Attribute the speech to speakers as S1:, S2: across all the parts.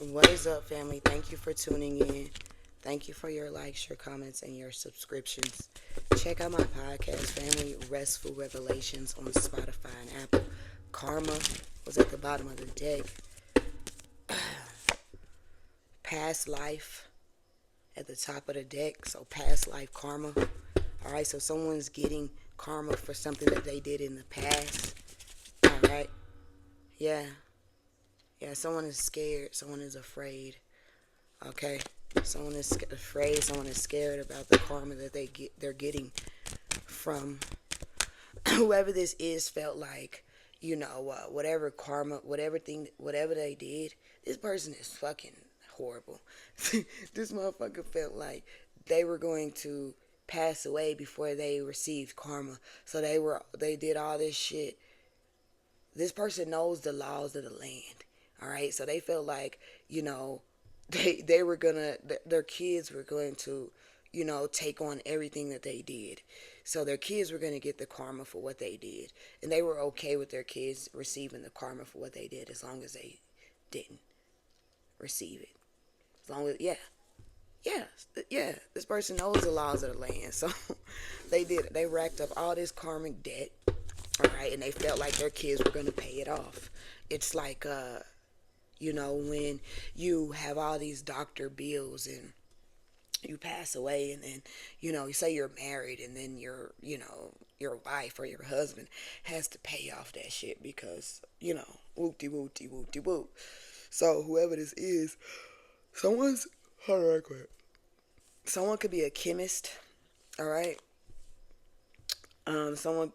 S1: What is up, family? Thank you for tuning in. Thank you for your likes, your comments, and your subscriptions. Check out my podcast, Family Restful Revelations, on Spotify and Apple. Karma was at the bottom of the deck. Past life at the top of the deck. So, past life karma. Alright, so someone's getting karma for something that they did in the past. Alright, yeah. Yeah, someone is scared. Someone is afraid. Okay, someone is afraid. Someone is scared about the karma that they're getting from whoever this is. Felt like, whatever karma, whatever they did. This person is fucking horrible. This motherfucker felt like they were going to pass away before they received karma. So they did all this shit. This person knows the laws of the land. All right, so they felt like, they were gonna, their kids were going to, take on everything that they did. So their kids were going to get the karma for what they did, and they were okay with their kids receiving the karma for what they did, as long as they didn't receive it. As long as, yeah, yeah, this person knows the laws of the land. So they racked up all this karmic debt. All right, and they felt like their kids were going to pay it off. It's like, when you have all these doctor bills and you pass away, and then, you say you're married, and then your wife or your husband has to pay off that shit because, whoop de whoop de whoop de whoop. So whoever this is, someone's, hold on right quick. Someone could be a chemist, all right? Someone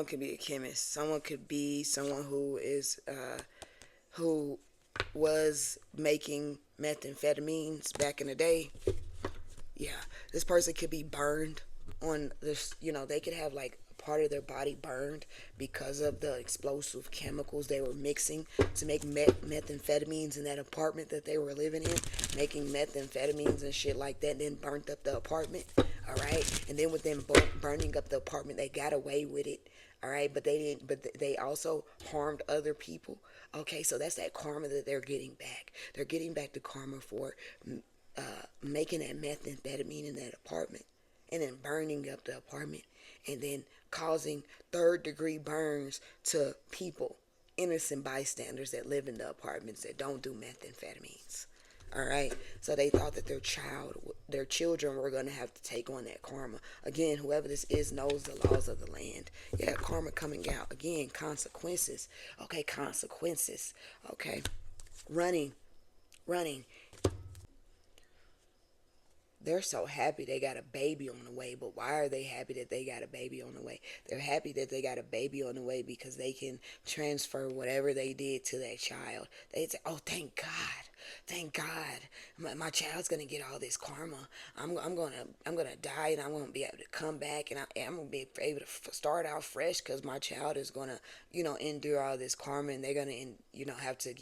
S1: could be a chemist. Someone could be someone who was making methamphetamines back in the day. Yeah, this person could be burned on this. They could have like part of their body burned because of the explosive chemicals they were mixing to make methamphetamines in that apartment that they were living in, making methamphetamines and shit like that, and then burnt up the apartment. All right, and then with them burning up the apartment, they got away with it. All right, but they didn't. But they also harmed other people. Okay, so that's that karma that they're getting back. They're getting back the karma for making that methamphetamine in that apartment, and then burning up the apartment, and then causing third-degree burns to people, innocent bystanders that live in the apartments that don't do methamphetamines. All right, so they thought that their children were going to have to take on that karma. Again, whoever this is knows the laws of the land. Yeah, karma coming out. Again, consequences. Okay, consequences. Okay, running, running. They're so happy they got a baby on the way. But why are they happy that they got a baby on the way? They're happy that they got a baby on the way because they can transfer whatever they did to that child. They say, "Oh, thank God, my child's gonna get all this karma. I'm gonna die, and I'm gonna be able to come back, and I'm gonna be able to start out fresh because my child is gonna, endure all this karma, and they're gonna, have to,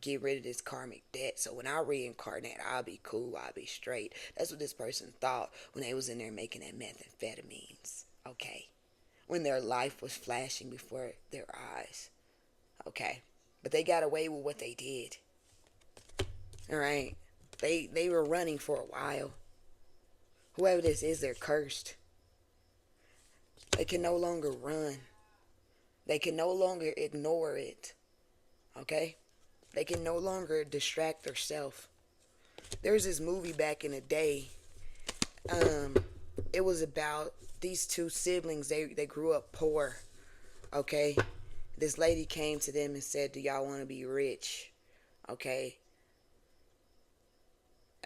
S1: get rid of this karmic debt. So when I reincarnate, I'll be cool. I'll be straight." That's what this person thought when they was in there making that methamphetamines. Okay, when their life was flashing before their eyes. Okay, but they got away with what they did. All right, they were running for a while. Whoever this is, they're cursed. They can no longer run. They can no longer ignore it. Okay, they can no longer distract themselves. There's this movie back in the day. It was about these two siblings. They grew up poor. Okay, this lady came to them and said, "Do y'all want to be rich?" Okay,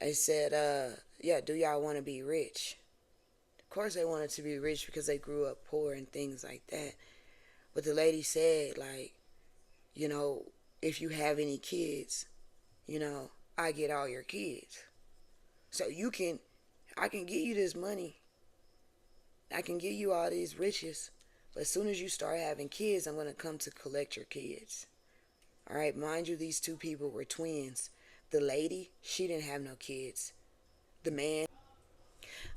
S1: I said, "Yeah, do y'all want to be rich?" Of course, they wanted to be rich because they grew up poor and things like that. But the lady said, like, you know, if you have any kids, I get all your kids. So I can give you this money. I can give you all these riches. But as soon as you start having kids, I'm going to come to collect your kids. All right, mind you, these two people were twins. The lady, she didn't have no kids. The man,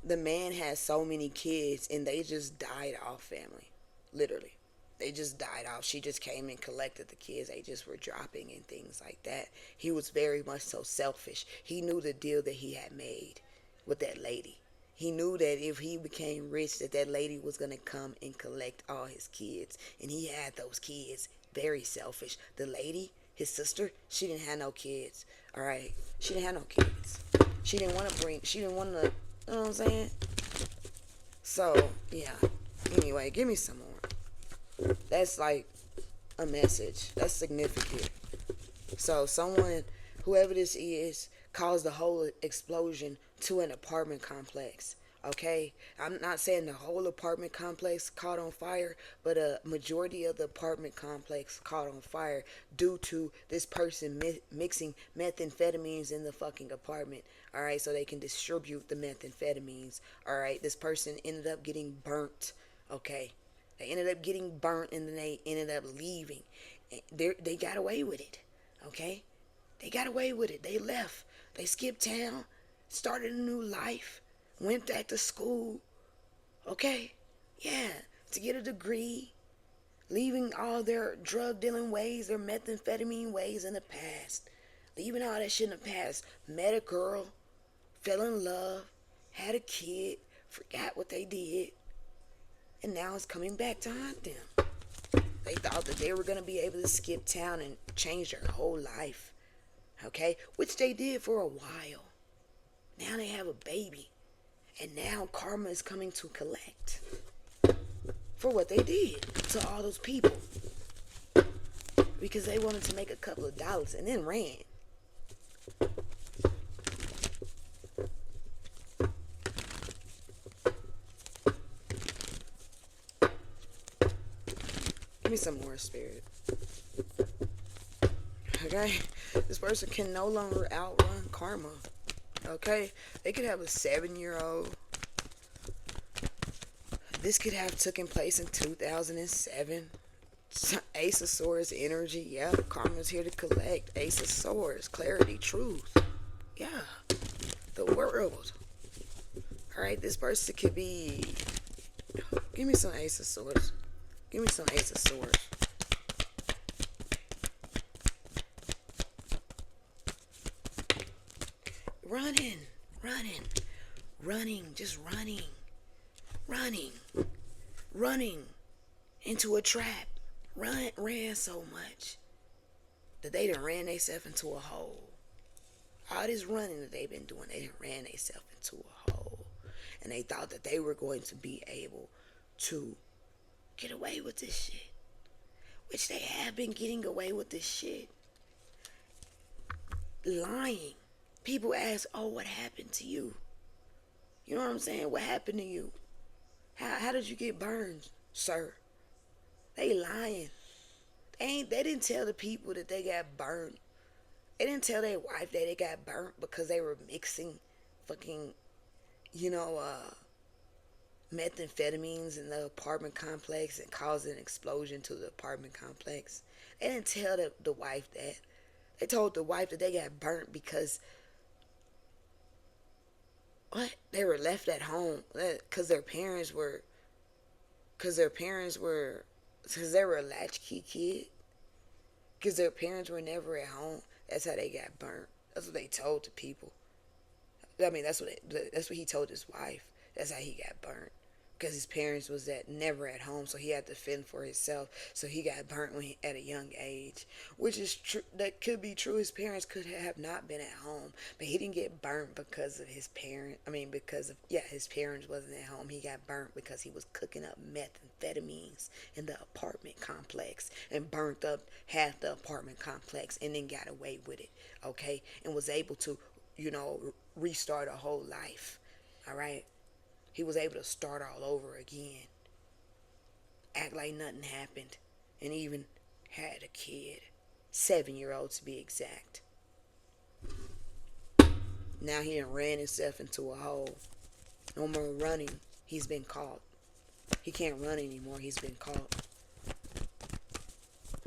S1: the man had so many kids, and they just died off, family. Literally. They just died off. She just came and collected the kids. They just were dropping and things like that. He was very much so selfish. He knew the deal that he had made with that lady. He knew that if he became rich, that lady was going to come and collect all his kids. And he had those kids. Very selfish. The lady, his sister, she didn't have no kids. All right? She didn't have no kids. She didn't want to you know what I'm saying? So, yeah. Anyway, give me some more. That's like a message. That's significant. So someone, whoever this is, caused the whole explosion to an apartment complex. Okay? I'm not saying the whole apartment complex caught on fire, but a majority of the apartment complex caught on fire due to this person mixing methamphetamines in the fucking apartment. Alright, so they can distribute the methamphetamines. Alright, this person ended up getting burnt. Okay? They ended up getting burnt and then they ended up leaving. They got away with it. Okay? They got away with it. They left. They skipped town, started a new life, went back to school. Okay? Yeah. To get a degree, leaving all their drug dealing ways, their methamphetamine ways in the past. Leaving all that shit in the past. Met a girl, fell in love, had a kid, forgot what they did, and now it's coming back to haunt them. They thought that they were going to be able to skip town and change their whole life. Okay? Which they did for a while. Now they have a baby. And now karma is coming to collect for what they did to all those people. Because they wanted to make a couple of dollars and then ran. Give me some more, spirit. Okay? This person can no longer outrun karma. Okay? They could have a 7-year-old. This could have taken place in 2007. Ace of Swords energy. Yeah, karma's here to collect. Ace of Swords. Clarity. Truth. Yeah. The world. Alright, this person could be... Give me some Ace of Swords. Give me some Ace of Swords. Running, just running into a trap. Ran so much that they done ran themselves into a hole. All this running that they've been doing, they done ran themselves into a hole. And they thought that they were going to be able to get away with this shit. Which they have been getting away with this shit. Lying. People ask, oh, what happened to you? You know what I'm saying? What happened to you? How did you get burned, sir? They lying. They didn't tell the people that they got burned. They didn't tell their wife that they got burnt because they were mixing fucking, methamphetamines in the apartment complex and causing an explosion to the apartment complex. They didn't tell the wife that. They told the wife that they got burnt because they were left at home because they were a latchkey kid. Because their parents were never at home. That's how they got burnt. That's what they told the people. I mean, that's what he told his wife. That's how he got burnt. Because his parents was never at home, so he had to fend for himself. So he got burnt at a young age, which is true. That could be true. His parents could have not been at home, but he didn't get burnt because of his parent. I mean, his parents wasn't at home. He got burnt because he was cooking up methamphetamines in the apartment complex and burnt up half the apartment complex, and then got away with it. Okay, and was able to, restart a whole life. All right. He was able to start all over again. Act like nothing happened. And even had a kid. 7-year-old to be exact. Now he done ran himself into a hole. No more running. He's been caught. He can't run anymore. He's been caught.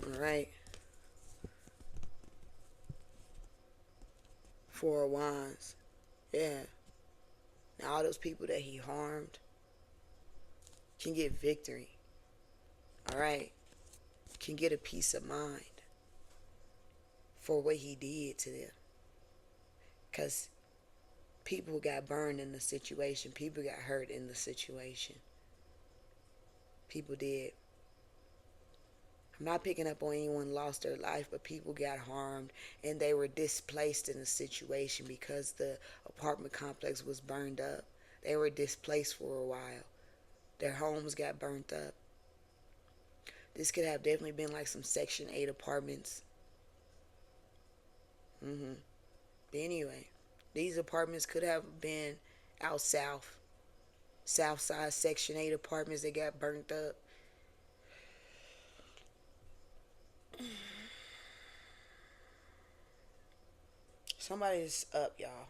S1: Alright. 4 of Wands. Yeah. Now all those people that he harmed can get victory. Alright? Can get a peace of mind. for what he did to them. Because people got burned in the situation. People got hurt in the situation. People did. I'm not picking up on anyone lost their life, but people got harmed and they were displaced in the situation because the apartment complex was burned up. They were displaced for a while. Their homes got burnt up. This could have definitely been like some Section 8 apartments. But anyway, these apartments could have been out south. South side Section 8 apartments that got burnt up. Somebody's up, y'all.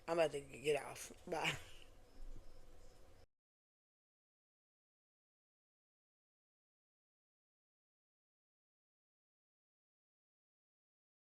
S1: I'm about to get off. Bye.